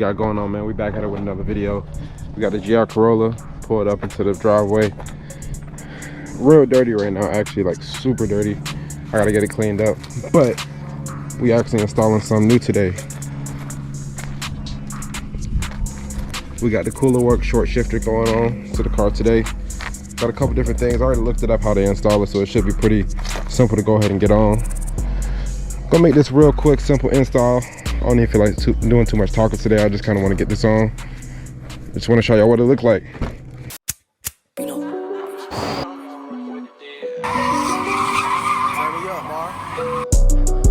got going on, man? We back at it with another video. We got the GR Corolla pulled up into the driveway. Real dirty right now, actually, like super dirty. I gotta get it cleaned up, but we actually installing something new today. We got the CoolerWorx short shifter going on to the car today. Got a couple different things. I already looked it up how they install it, so it should be pretty simple to go ahead and get on. Gonna make this real quick, simple install. I don't even feel like doing too much talking today. I just kind of want to get this on. Just want to show y'all what it looked like. All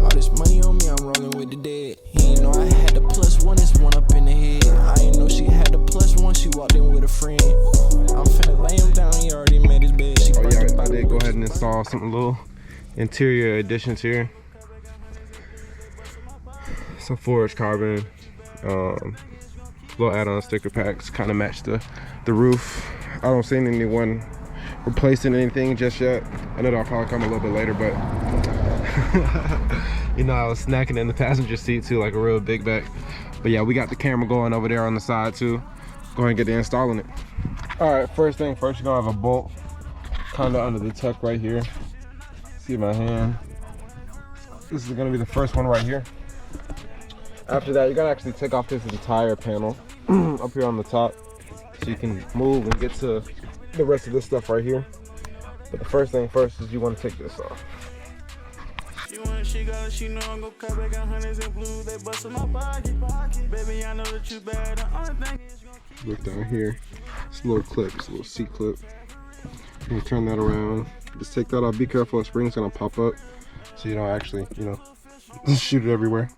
this money on me, I'm rolling with the dead. He ain't know I had the +1, this one up in the head. I ain't know she had the +1, she walked in with a friend. I'm finna lay him down, he already made his bed. Oh yeah, I did go ahead and install some little interior additions here. Some 4-inch carbon, little add-on sticker packs, kind of match the roof. I don't see anyone replacing anything just yet. I know that'll probably come a little bit later, but you know, I was snacking in the passenger seat too, like a real big back. But yeah, we got the camera going over there on the side too. Go ahead and get to installing it. All right, first thing first, you're gonna have a bolt kind of under the tuck right here. See my hand? This is gonna be the first one right here. After that, you're gonna actually take off this entire panel up here on the top, so you can move and get to the rest of this stuff right here. But the first thing first is you want to take this off. Look down here, it's a little clip, it's a little C clip. You turn that around, just take that off. Be careful, the spring's gonna pop up, so you don't actually, you know, just shoot it everywhere.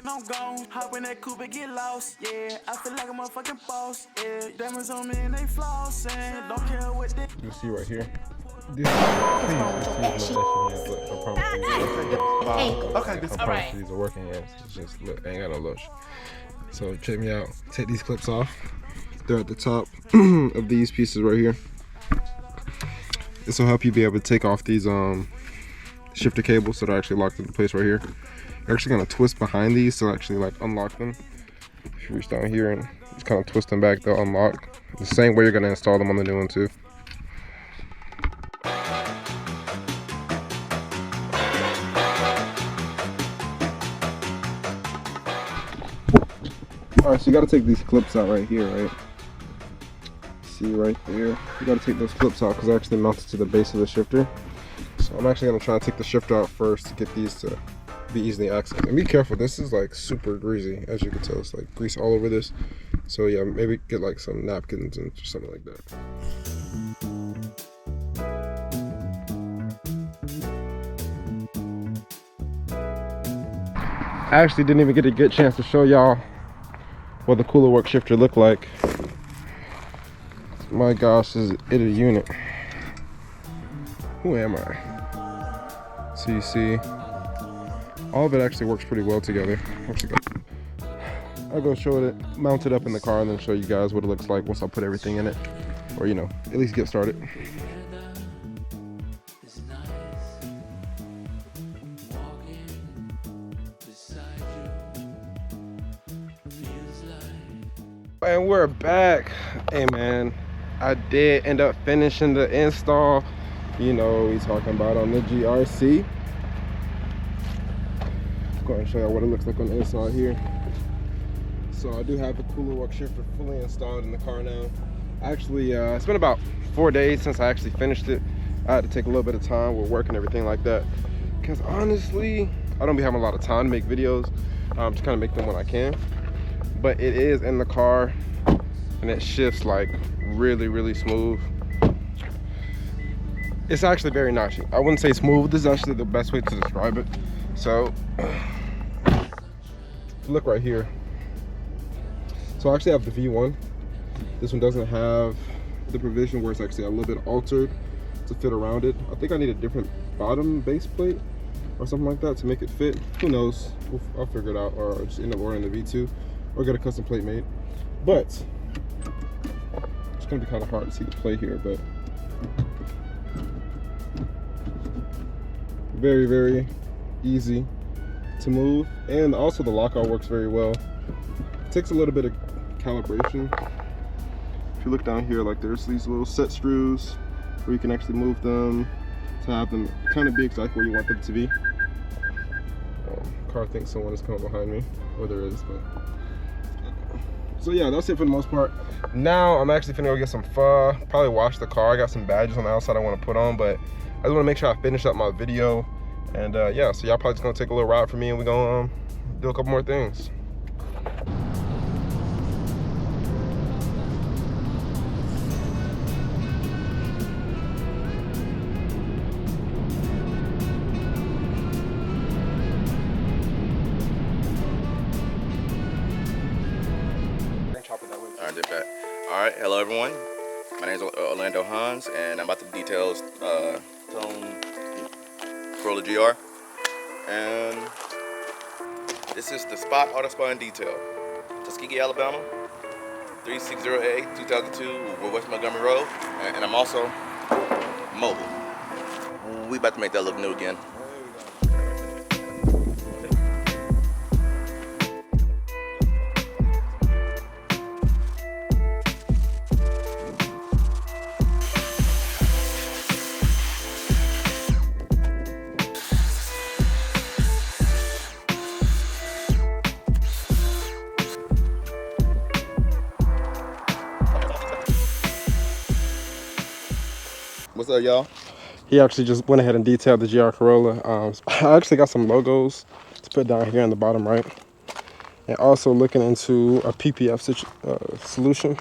I'm gone, hop in that coupe and get lost, yeah. I feel like a motherfucking boss, yeah. Diamonds on me and they flossing, don't care what they. You see right here. These are working hands. It's just look, I ain't got no lotion. So check me out. Take these clips off. They're at the top of these pieces right here. This will help you be able to take off these shifter cables that are actually locked into place right here. You're actually gonna twist behind these to actually like unlock them. If you reach down here and just kind of twist them back, they'll unlock. The same way you're gonna install them on the new one too. Alright, so you gotta take these clips out right here, right? See right there? You gotta take those clips out because they're actually mounted to the base of the shifter. So I'm actually gonna try to take the shifter out first to get these to be easily accessed. And be careful, this is like super greasy, as you can tell. It's like grease all over this. So yeah, maybe get like some napkins and something like that. I actually didn't even get a good chance to show y'all what the CoolerWorx shifter looked like. My gosh, is it a unit? Who am I? So you see, all of it actually works pretty well together. I'll go show it, mount it up in the car, and then show you guys what it looks like once I put everything in it, or you know, at least get started. And we're back. Hey man, I did end up finishing the install. You know, we talking about on the GRC. Go ahead and show you what it looks like on the inside here. So I do have the CoolerWorx shifter fully installed in the car now. Actually, it's been about 4 days since I actually finished it. I had to take a little bit of time with work and everything like that, because honestly, I don't be having a lot of time to make videos. Just kind of make them when I can. But it is in the car, and it shifts like really smooth. It's actually very nice. I wouldn't say smooth. This is actually the best way to describe it. So look right here. So I actually have the V1. This one doesn't have the provision where it's actually a little bit altered to fit around it. I think I need a different bottom base plate or something like that to make it fit. Who knows? I'll figure it out, or just end up ordering the V2 or get a custom plate made. But it's gonna be kind of hard to see the plate here, but very easy to move, and also the lockout works very well takes a little bit of calibration. If you look down here, like there's these little set screws where you can actually move them to have them kind of be exactly where you want them to be. Car thinks someone is coming behind me, or there is, but so yeah, that's it for the most part. Now I'm actually finna go get some pho, probably wash the car. I got some badges on the outside I want to put on, but I just want to make sure I finish up my video. And yeah, so y'all probably just gonna take a little ride for me, and we're gonna do a couple more things. Alright, hello everyone. My name is Orlando Hans, and I'm about to detail Tone Corolla GR. And this is the spot auto spot and detail. Tuskegee, Alabama, 360A, 2002, West Montgomery Road. And I'm also mobile. We about to make that look new again. What's up, y'all? He actually just went ahead and detailed the GR Corolla. I actually got some logos to put down here in the bottom right. And also looking into a PPF solution.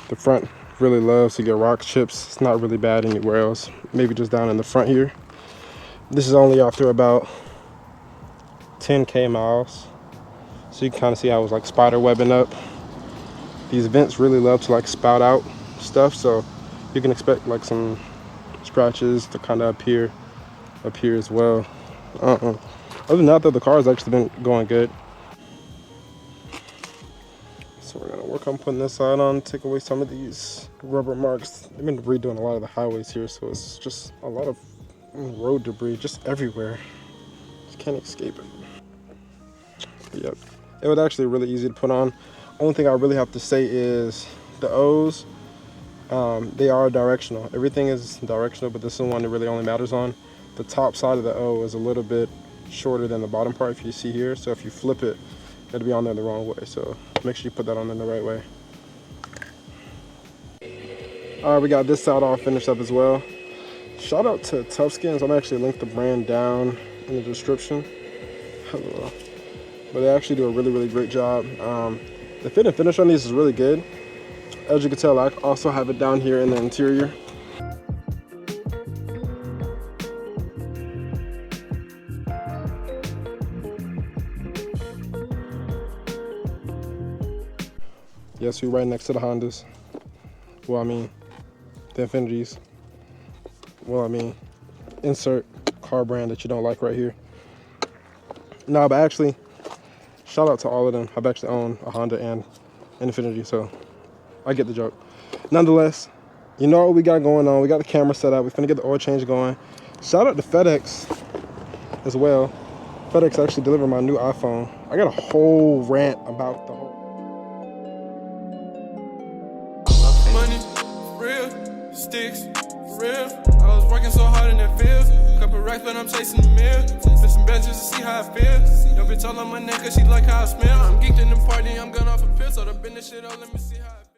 The front really loves to get rock chips. It's not really bad anywhere else. Maybe just down in the front here. This is only after about 10K miles. So you can kind of see how it was like spider webbing up. These vents really love to like spout out stuff. So you can expect like some scratches to kind of appear as well. Other than that though, the car has actually been going good. So we're gonna work on putting this side on, take away some of these rubber marks. They've been redoing a lot of the highways here, so it's just a lot of road debris just everywhere. Just can't escape it. But yep, it was actually really easy to put on. Only thing I really have to say is the O's. They are directional. Everything is directional, but this is the one that really only matters on. The top side of the O is a little bit shorter than the bottom part, if you see here. So if you flip it, it'll be on there the wrong way. So make sure you put that on there the right way. All right, we got this side all finished up as well. Shout out to Tuskegee. I'm actually link the brand down in the description. Hello. But they actually do a really, really great job. The fit and finish on these is really good. As you can tell, I also have it down here in the interior. Yes, we're right next to the Hondas. Well, I mean, the Infinities. Well, I mean, insert car brand that you don't like right here. No, but actually, shout out to all of them. I've actually owned a Honda and an Infiniti, so I get the joke. Nonetheless, you know what we got going on. We got the camera set up. We're finna get the oil change going. Shout out to FedEx as well. FedEx actually delivered my new iPhone. I got a whole rant about the whole. Money, real, sticks, real. I was working so hard in that field. Couple racks, but I'm chasing the mill. Fit some bands just to see how I feel. Yo, bitch all on my neck cause she like how I smell. I'm geeked in the party, I'm gone off a pill. So the business shit, oh, let me see how I feel.